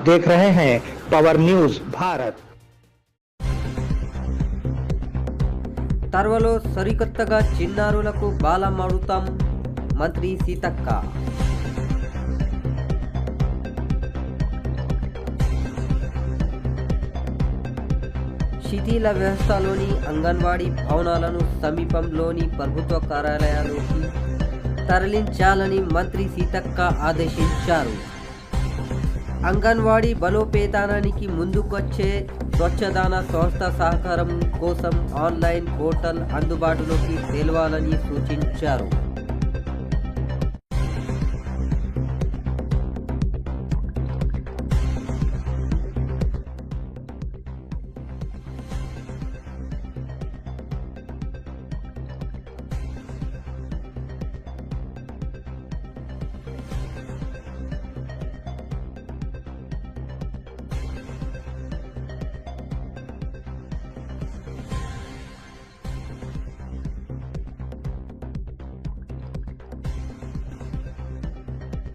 देख रहे हैं पवर न्यूज भारत। తర్వలో సరికొత్తగా చిన్నారులకు బాలం అడుగుతాం మంత్రి సీతక్క. శిథిల వ్యవస్థలోని అంగన్వాడీ భవనాలను సమీపంలోని ప్రభుత్వ కార్యాలయాల్లోకి తరలించాలని మంత్రి సీతక్క ఆదేశించారు. అంగన్వాడీ బలోపేతానికి ముందుకొచ్చే స్వచ్ఛదాన సంస్థ సహకారం కోసం ఆన్లైన్ పోర్టల్ అందుబాటులోకి తేవాలని సూచించారు.